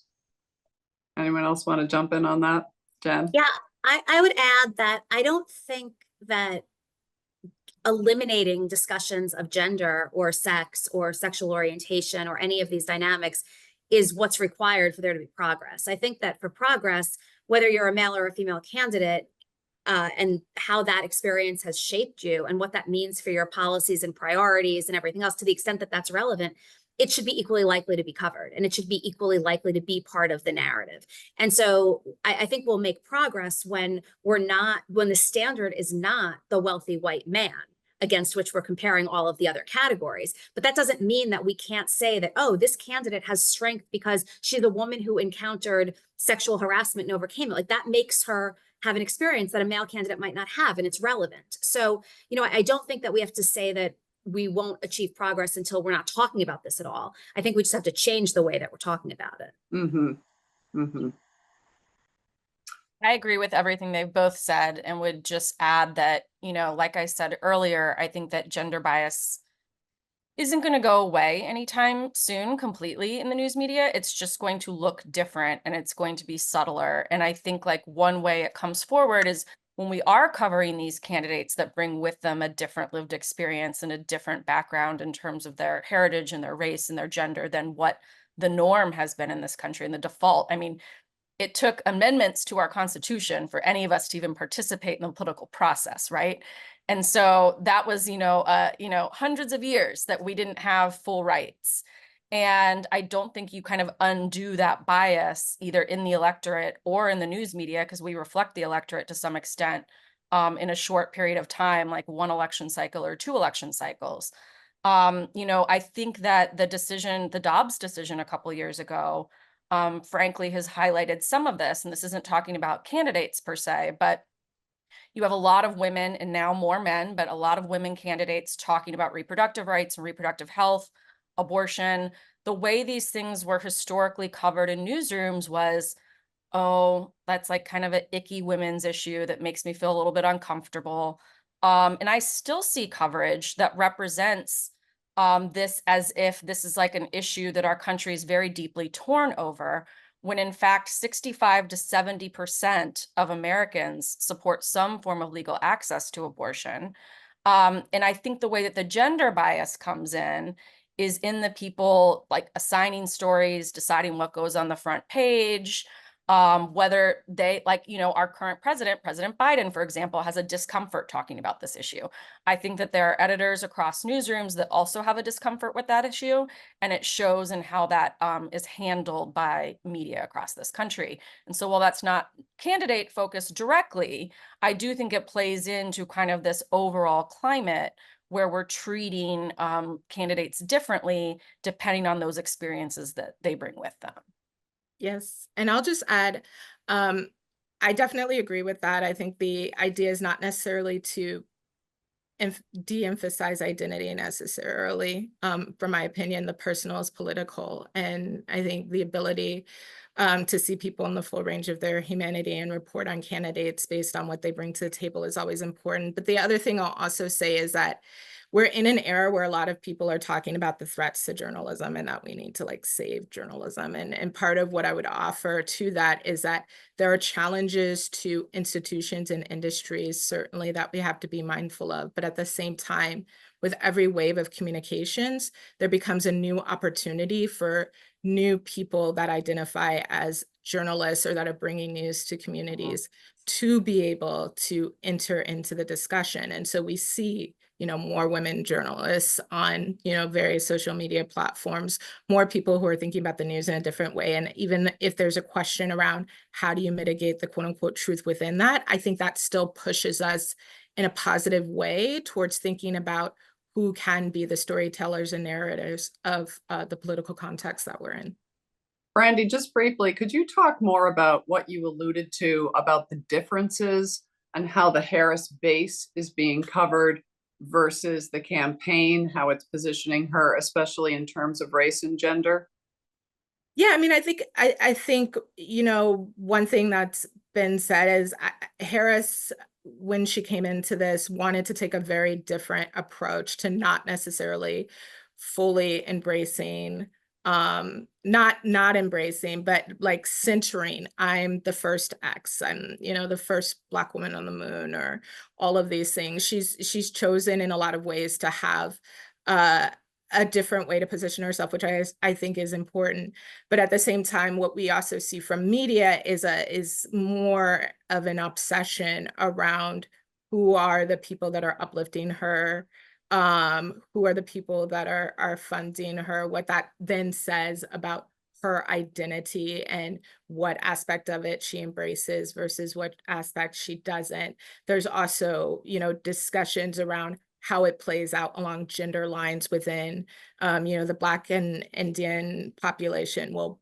Anyone else want to jump in on that? Jen? Yeah, I would add that I don't think that eliminating discussions of gender or sex or sexual orientation or any of these dynamics is what's required for there to be progress. I think that for progress, whether you're a male or a female candidate, and how that experience has shaped you and what that means for your policies and priorities and everything else, to the extent that that's relevant, it should be equally likely to be covered, and it should be equally likely to be part of the narrative. And so I think we'll make progress when the standard is not the wealthy white man against which we're comparing all of the other categories. But that doesn't mean that we can't say that, oh, this candidate has strength because she's a woman who encountered sexual harassment and overcame it. Like, that makes her have an experience that a male candidate might not have, and it's relevant. So, I don't think that we have to say that we won't achieve progress until we're not talking about this at all. I think we just have to change the way that we're talking about it. Mm-hmm. Mm-hmm. I agree with everything they've both said, and would just add that, like I said earlier, I think that gender bias isn't going to go away anytime soon completely in the news media. It's just going to look different, and it's going to be subtler. And I think, like, one way it comes forward is when we are covering these candidates that bring with them a different lived experience and a different background in terms of their heritage and their race and their gender than what the norm has been in this country and the default. I mean, it took amendments to our Constitution for any of us to even participate in the political process, right? And so that was, hundreds of years that we didn't have full rights. And I don't think you kind of undo that bias either in the electorate or in the news media, because we reflect the electorate to some extent in a short period of time, like one election cycle or two election cycles. I think that the Dobbs decision a couple of years ago, frankly, has highlighted some of this. And this isn't talking about candidates per se, but you have a lot of women, and now more men, but a lot of women candidates talking about reproductive rights and reproductive health, abortion. The way these things were historically covered in newsrooms was, oh, that's like kind of an icky women's issue that makes me feel a little bit uncomfortable. And I still see coverage that represents this as if this is like an issue that our country is very deeply torn over, when in fact 65 to 70% of Americans support some form of legal access to abortion. And I think the way that the gender bias comes in is in the people like assigning stories, deciding what goes on the front page, whether they, our current president, President Biden, for example, has a discomfort talking about this issue. I think that there are editors across newsrooms that also have a discomfort with that issue, and it shows in how that is handled by media across this country. And so while that's not candidate focused directly, I do think it plays into kind of this overall climate where we're treating candidates differently depending on those experiences that they bring with them. Yes. And I'll just add, I definitely agree with that. I think the idea is not necessarily to de-emphasize identity necessarily. From my opinion, the personal is political. And I think the ability to see people in the full range of their humanity and report on candidates based on what they bring to the table is always important. But the other thing I'll also say is that we're in an era where a lot of people are talking about the threats to journalism and that we need to save journalism. And part of what I would offer to that is that there are challenges to institutions and industries, certainly, that we have to be mindful of. But at the same time, with every wave of communications, there becomes a new opportunity for new people that identify as journalists or that are bringing news to communities to be able to enter into the discussion. And so we see, more women journalists on, various social media platforms, more people who are thinking about the news in a different way. And even if there's a question around how do you mitigate the quote unquote truth within that, I think that still pushes us in a positive way towards thinking about who can be the storytellers and narrators of the political context that we're in. Brandi, just briefly, could you talk more about what you alluded to about the differences and how the Harris base is being covered versus the campaign, how it's positioning her, especially in terms of race and gender? Yeah, I mean, I think, one thing that's been said is Harris, when she came into this, wanted to take a very different approach to not necessarily fully embracing, not embracing, but like centering, I'm the first X, I'm, the first Black woman on the moon, or all of these things. She's chosen in a lot of ways to have a different way to position herself, which I think is important. But at the same time, what we also see from media is more of an obsession around who are the people that are uplifting her, who are the people that are funding her, what that then says about her identity and what aspect of it she embraces versus what aspect she doesn't. There's also, discussions around how it plays out along gender lines within, the Black and Indian population. Will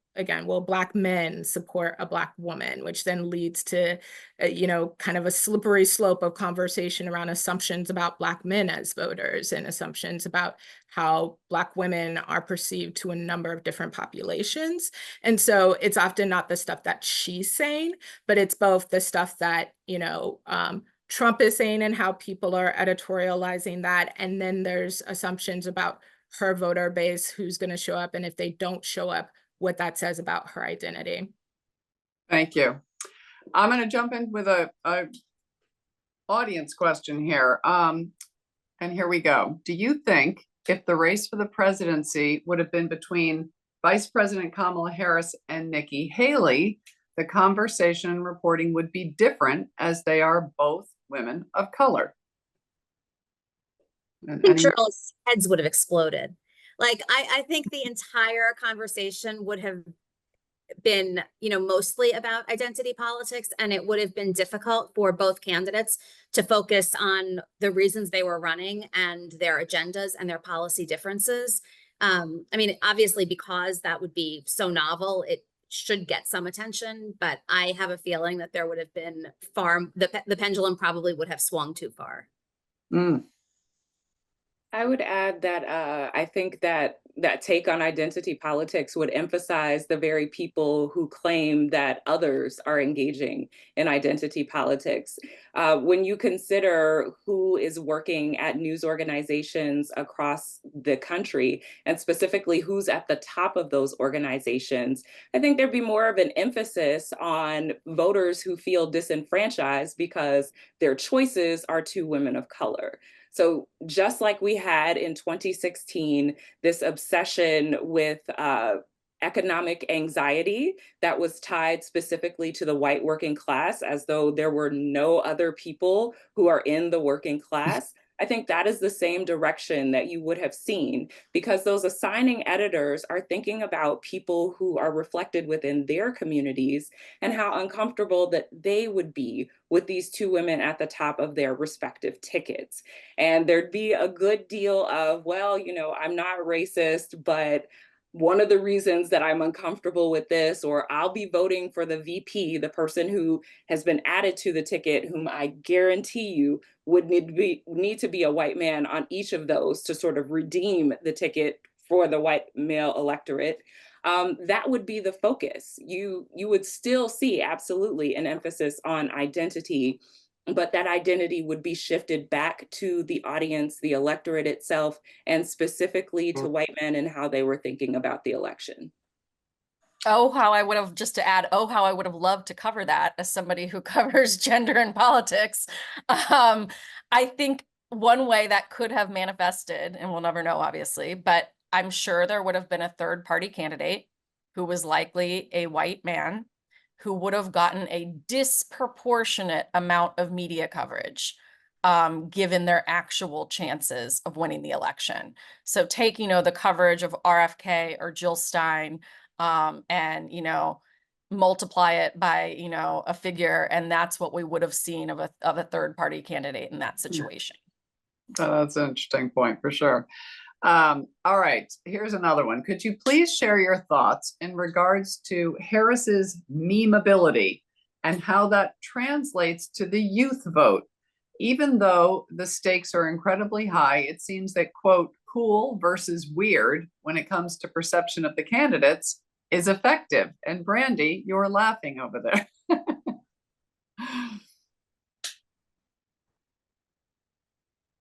Black men support a Black woman, which then leads to, kind of a slippery slope of conversation around assumptions about Black men as voters and assumptions about how Black women are perceived to a number of different populations. And so it's often not the stuff that she's saying, but it's both the stuff that, Trump is saying and how people are editorializing that. And then there's assumptions about her voter base, who's going to show up, and if they don't show up, what that says about her identity. Thank you. I'm going to jump in with a audience question here. And here we go. Do you think if the race for the presidency would have been between Vice President Kamala Harris and Nikki Haley, the conversation and reporting would be different, as they are both women of color? Journalists' heads would have exploded. Like, I think the entire conversation would have been, mostly about identity politics, and it would have been difficult for both candidates to focus on the reasons they were running and their agendas and their policy differences. I mean, obviously, because that would be so novel, it should get some attention, but I have a feeling that there would have been the pendulum probably would have swung too far. I would add that I think that take on identity politics would emphasize the very people who claim that others are engaging in identity politics. When you consider who is working at news organizations across the country, and specifically who's at the top of those organizations, I think there'd be more of an emphasis on voters who feel disenfranchised because their choices are two women of color. So just like we had in 2016, this obsession with economic anxiety that was tied specifically to the white working class, as though there were no other people who are in the working class, I think that is the same direction that you would have seen, because those assigning editors are thinking about people who are reflected within their communities and how uncomfortable that they would be with these two women at the top of their respective tickets. And there'd be a good deal of, well, I'm not racist, but one of the reasons that I'm uncomfortable with this, or I'll be voting for the VP, the person who has been added to the ticket, whom I guarantee you would need to be a white man on each of those to sort of redeem the ticket for the white male electorate. That would be the focus. You would still see absolutely an emphasis on identity, but that identity would be shifted back to the audience, the electorate itself, and specifically to white men and how they were thinking about the election. Oh, how I would have, just to add, oh, how I would have loved to cover that as somebody who covers gender and politics. I think one way that could have manifested, and we'll never know, obviously, but I'm sure there would have been a third party candidate who was likely a white man, who would have gotten a disproportionate amount of media coverage, given their actual chances of winning the election. So take, the coverage of RFK or Jill Stein, and, multiply it by, a figure, and that's what we would have seen of a third party candidate in that situation. That's an interesting point for sure. All right, here's another one. Could you please share your thoughts in regards to Harris's memeability and how that translates to the youth vote? Even though the stakes are incredibly high, it seems that, quote, cool versus weird when it comes to perception of the candidates is effective. And Brandi, you're laughing over there.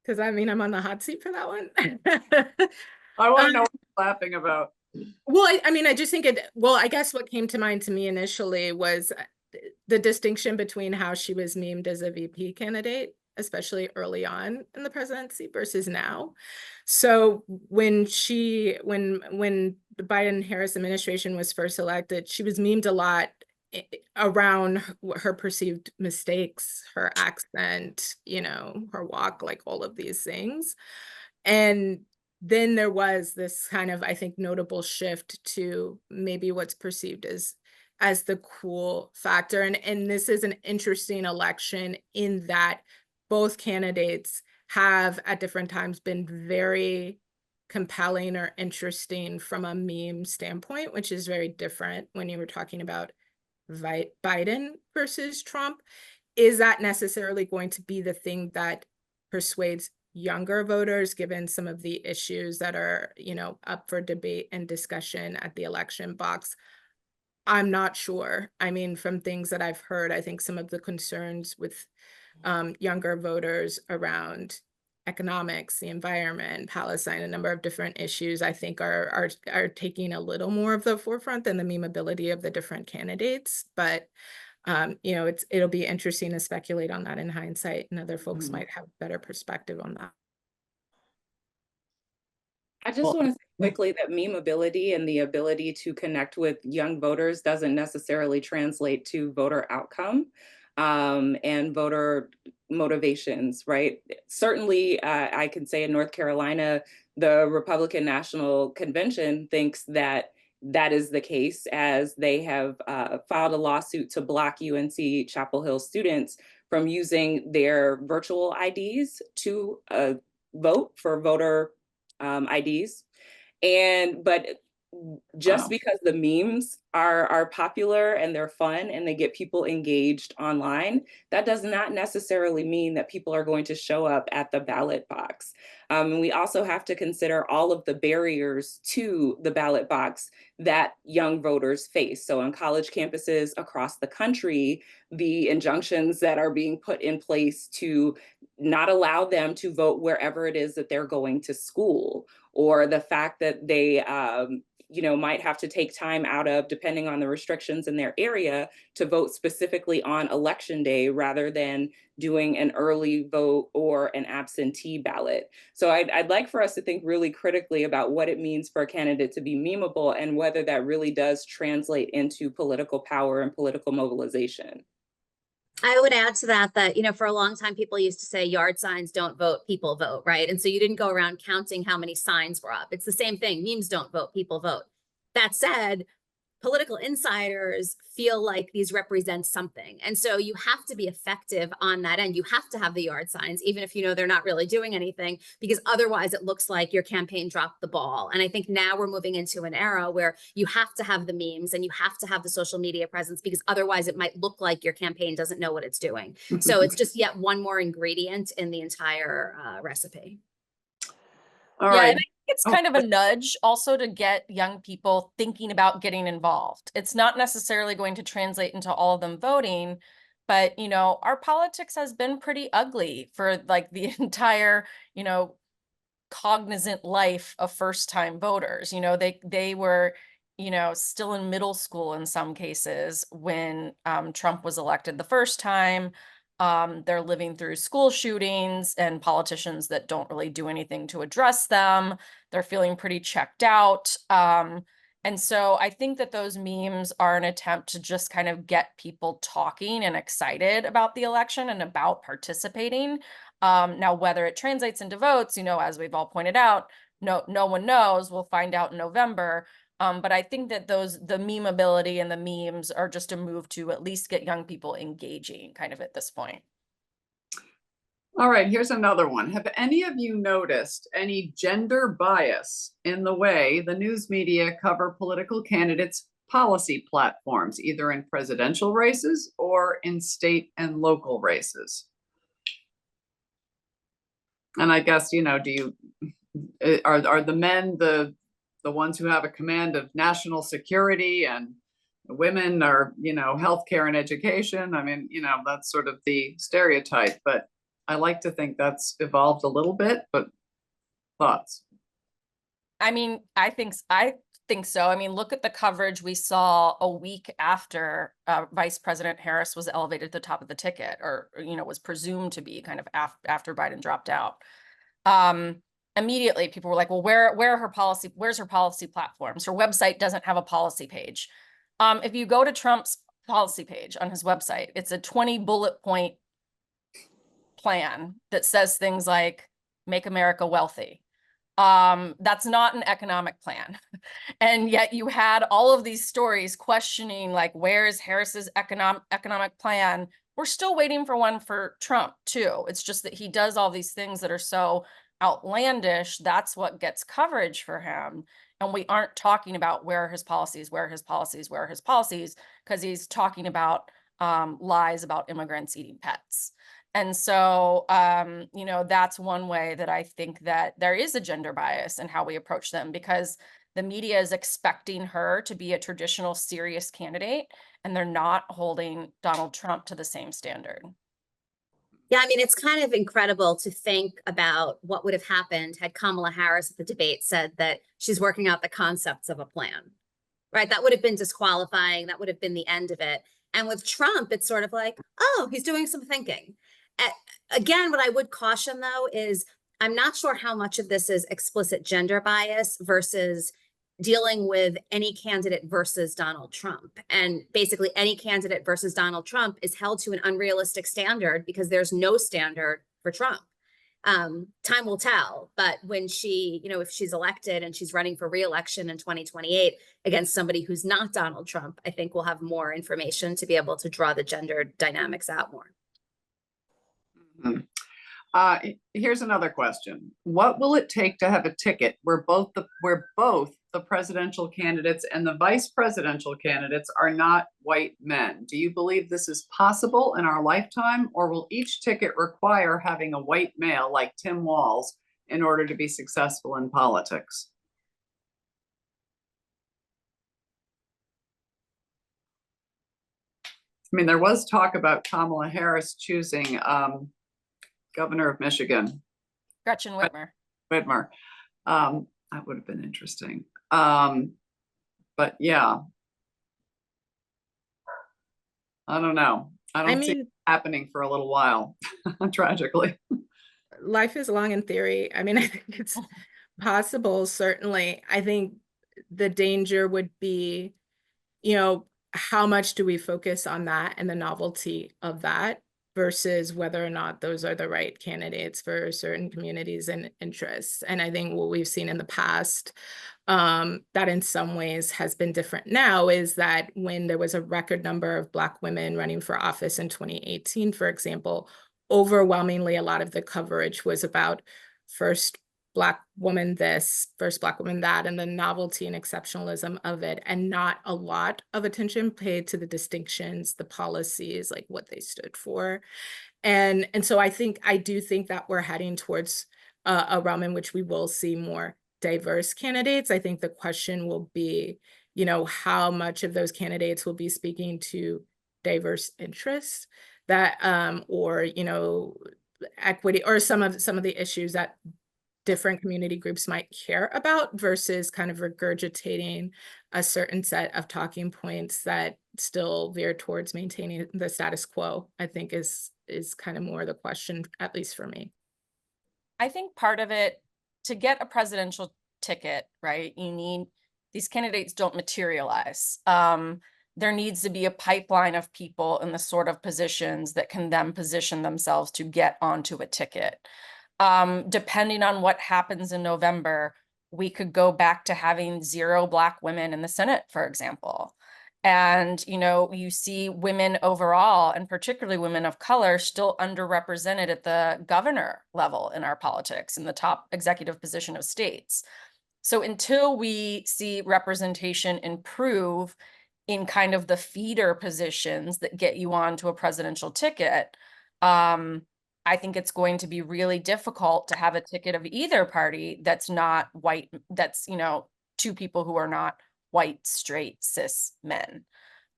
Because I'm on the hot seat for that one. I want to know what you're laughing about. Well, I just think I guess what came to mind to me initially was the distinction between how she was memed as a VP candidate, especially early on in the presidency versus now. So when the Biden-Harris administration was first elected, she was memed a lot around her perceived mistakes, her accent, her walk, like all of these things. And then there was this kind of, I think, notable shift to maybe what's perceived as the cool factor. And this is an interesting election in that both candidates have at different times been very compelling or interesting from a meme standpoint, which is very different when you were talking about Biden versus Trump. Is that necessarily going to be the thing that persuades younger voters, given some of the issues that are, up for debate and discussion at the election box? I'm not sure. From things that I've heard, I think some of the concerns with younger voters around economics, the environment, Palestine, a number of different issues, I think are taking a little more of the forefront than the memeability of the different candidates. But it'll be interesting to speculate on that in hindsight, and other folks might have better perspective on that. I just want to say quickly that memeability and the ability to connect with young voters doesn't necessarily translate to voter outcome and voter motivations, right? Certainly, I can say in North Carolina, the Republican National Convention thinks that is the case, as they have filed a lawsuit to block UNC Chapel Hill students from using their virtual IDs to vote for voter IDs. But just because the memes are popular and they're fun and they get people engaged online, that does not necessarily mean that people are going to show up at the ballot box. And we also have to consider all of the barriers to the ballot box that young voters face. So on college campuses across the country, the injunctions that are being put in place to not allow them to vote wherever it is that they're going to school, or the fact that they might have to take time out of, depending on the restrictions in their area, to vote specifically on election day rather than doing an early vote or an absentee ballot. So I'd like for us to think really critically about what it means for a candidate to be memeable and whether that really does translate into political power and political mobilization. I would add to that, for a long time, people used to say yard signs don't vote, people vote, right? And so you didn't go around counting how many signs were up. It's the same thing. Memes don't vote, people vote. That said, political insiders feel like these represent something. And so you have to be effective on that end. You have to have the yard signs, even if they're not really doing anything, because otherwise it looks like your campaign dropped the ball. And I think now we're moving into an era where you have to have the memes and you have to have the social media presence, because otherwise it might look like your campaign doesn't know what it's doing. So it's just yet one more ingredient in the entire recipe. All right. And I think it's kind of a nudge also to get young people thinking about getting involved. It's not necessarily going to translate into all of them voting, but our politics has been pretty ugly for like the entire, cognizant life of first-time voters. They were, still in middle school in some cases when Trump was elected the first time. They're living through school shootings and politicians that don't really do anything to address them. They're feeling pretty checked out. And so I think that those memes are an attempt to just kind of get people talking and excited about the election and about participating. Now, whether it translates into votes, as we've all pointed out, no one knows. We'll find out in November. But I think that the memeability and the memes are just a move to at least get young people engaging kind of at this point. All right, here's another one. Have any of you noticed any gender bias in the way the news media cover political candidates' policy platforms, either in presidential races or in state and local races? And I guess, do you, are the men the ones who have a command of national security, and women are, healthcare and education? I mean, that's sort of the stereotype, but I like to think that's evolved a little bit, but thoughts? I mean, I think so. I mean, look at the coverage we saw a week after Vice President Harris was elevated to the top of the ticket, or was presumed to be kind of after Biden dropped out. Immediately, people were like, "Well, where are her policy? Where's her policy platforms? Her website doesn't have a policy page." If you go to Trump's policy page on his website, it's a 20 bullet point plan that says things like "Make America Wealthy." That's not an economic plan. And yet you had all of these stories questioning, like, where's Harris's economic plan? We're still waiting for one for Trump too. It's just that he does all these things that are so outlandish. That's what gets coverage for him. And we aren't talking about where are his policies, because he's talking about lies about immigrants eating pets. And so, that's one way that I think that there is a gender bias in how we approach them, because the media is expecting her to be a traditional serious candidate, and they're not holding Donald Trump to the same standard. Yeah, I mean, it's kind of incredible to think about what would have happened had Kamala Harris at the debate said that she's working out the concepts of a plan, right? That would have been disqualifying. That would have been the end of it. And with Trump, it's sort of like, oh, he's doing some thinking. Again, what I would caution, though, is I'm not sure how much of this is explicit gender bias versus dealing with any candidate versus Donald Trump. And basically, any candidate versus Donald Trump is held to an unrealistic standard because there's no standard for Trump. Time will tell. But when she, if she's elected and she's running for re-election in 2028 against somebody who's not Donald Trump, I think we'll have more information to be able to draw the gender dynamics out more. Here's another question. What will it take to have a ticket where both the presidential candidates and the vice presidential candidates are not white men? Do you believe this is possible in our lifetime, or will each ticket require having a white male like Tim Walz in order to be successful in politics? I mean, there was talk about Kamala Harris choosing governor of Michigan, Gretchen Whitmer. That would have been interesting. But yeah, I don't know. I don't see it happening for a little while, tragically. Life is long in theory. I mean, I think it's possible, certainly. I think the danger would be, how much do we focus on that and the novelty of that versus whether or not those are the right candidates for certain communities and interests. And I think what we've seen in the past that in some ways has been different now is that when there was a record number of Black women running for office in 2018, for example, overwhelmingly a lot of the coverage was about first Black woman this, first Black woman that, and the novelty and exceptionalism of it, and not a lot of attention paid to the distinctions, the policies, like what they stood for. And so I do think that we're heading towards a realm in which we will see more diverse candidates. I think the question will be, how much of those candidates will be speaking to diverse interests that, or, equity, or some of the issues that different community groups might care about versus kind of regurgitating a certain set of talking points that still veer towards maintaining the status quo, I think is kind of more the question, at least for me. I think part of it, to get a presidential ticket, right, you need these candidates don't materialize. There needs to be a pipeline of people in the sort of positions that can then position themselves to get onto a ticket. Depending on what happens in November, we could go back to having 0 Black women in the Senate, for example. And, you know, you see women overall, and particularly women of color, still underrepresented at the governor level in our politics, in the top executive position of states. So until we see representation improve in kind of the feeder positions that get you onto a presidential ticket, I think it's going to be really difficult to have a ticket of either party that's not white, that's, you know, 2 people who are not white, straight, cis men.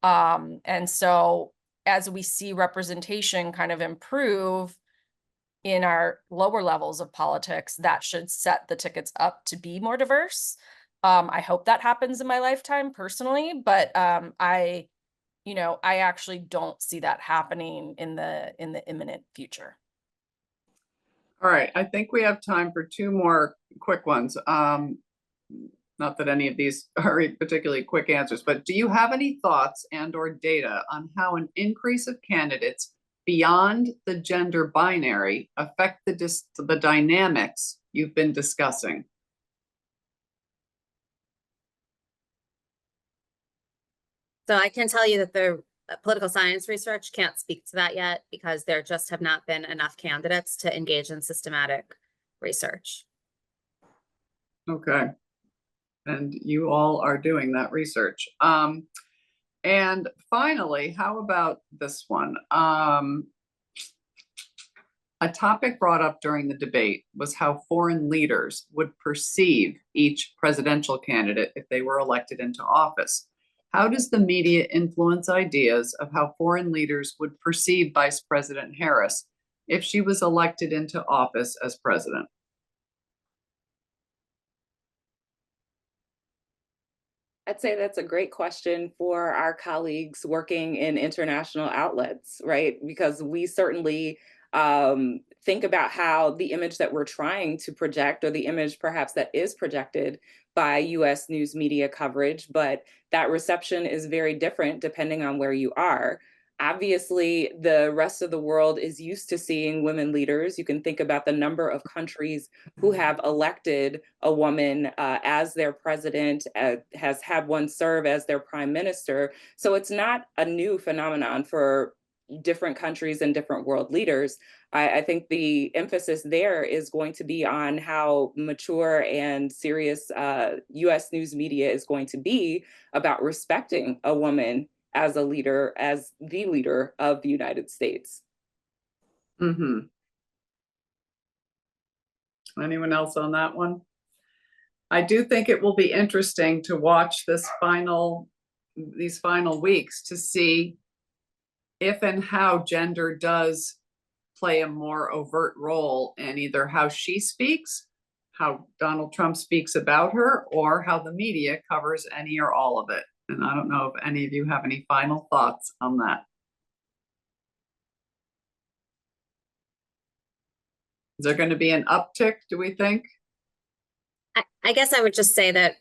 And so as we see representation kind of improve in our lower levels of politics, that should set the tickets up to be more diverse. I hope that happens in my lifetime personally, but I actually don't see that happening in the imminent future. All right, I think we have time for 2 more quick ones. Not that any of these are particularly quick answers, but do you have any thoughts and or data on how an increase of candidates beyond the gender binary affect the dynamics you've been discussing? So I can tell you that the political science research can't speak to that yet because there just have not been enough candidates to engage in systematic research. Okay. And you all are doing that research. And finally, how about this one? A topic brought up during the debate was how foreign leaders would perceive each presidential candidate if they were elected into office. How does the media influence ideas of how foreign leaders would perceive Vice President Harris if she was elected into office as president? I'd say that's a great question for our colleagues working in international outlets, right? Because we certainly think about how the image that we're trying to project, or the image perhaps that is projected by US news media coverage, but that reception is very different depending on where you are. Obviously, the rest of the world is used to seeing women leaders. You can think about the number of countries who have elected a woman as their president, has had one serve as their prime minister. So it's not a new phenomenon for different countries and different world leaders. I think the emphasis there is going to be on how mature and serious US news media is going to be about respecting a woman as a leader, as the leader of the United States. Mm-hmm. Anyone else on that one? I do think it will be interesting to watch these final weeks to see if and how gender does play a more overt role in either how she speaks, how Donald Trump speaks about her, or how the media covers any or all of it. And I don't know if any of you have any final thoughts on that. Is there going to be an uptick, do we think? I guess I would just say that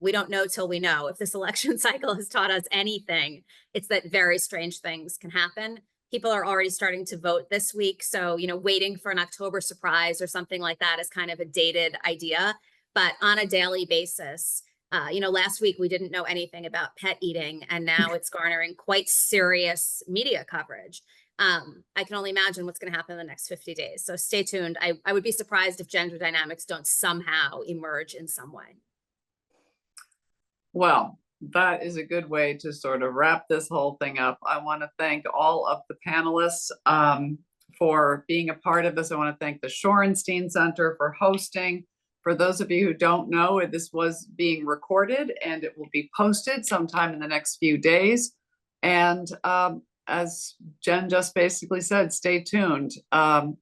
we don't know till we know. If this election cycle has taught us anything, it's that very strange things can happen. People are already starting to vote this week. So, you know, waiting for an October surprise or something like that is kind of a dated idea. But on a daily basis, you know, last week we didn't know anything about pet eating, and now it's garnering quite serious media coverage. I can only imagine what's going to happen in the next 50 days. So stay tuned. I would be surprised if gender dynamics don't somehow emerge in some way. Well, that is a good way to sort of wrap this whole thing up. I want to thank all of the panelists for being a part of this. I want to thank the Shorenstein Center for hosting. For those of you who don't know, this was being recorded and it will be posted sometime in the next few days. And as Jen just basically said, stay tuned. You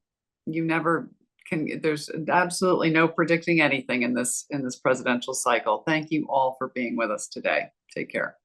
never can, there's absolutely no predicting anything in this presidential cycle. Thank you all for being with us today. Take care.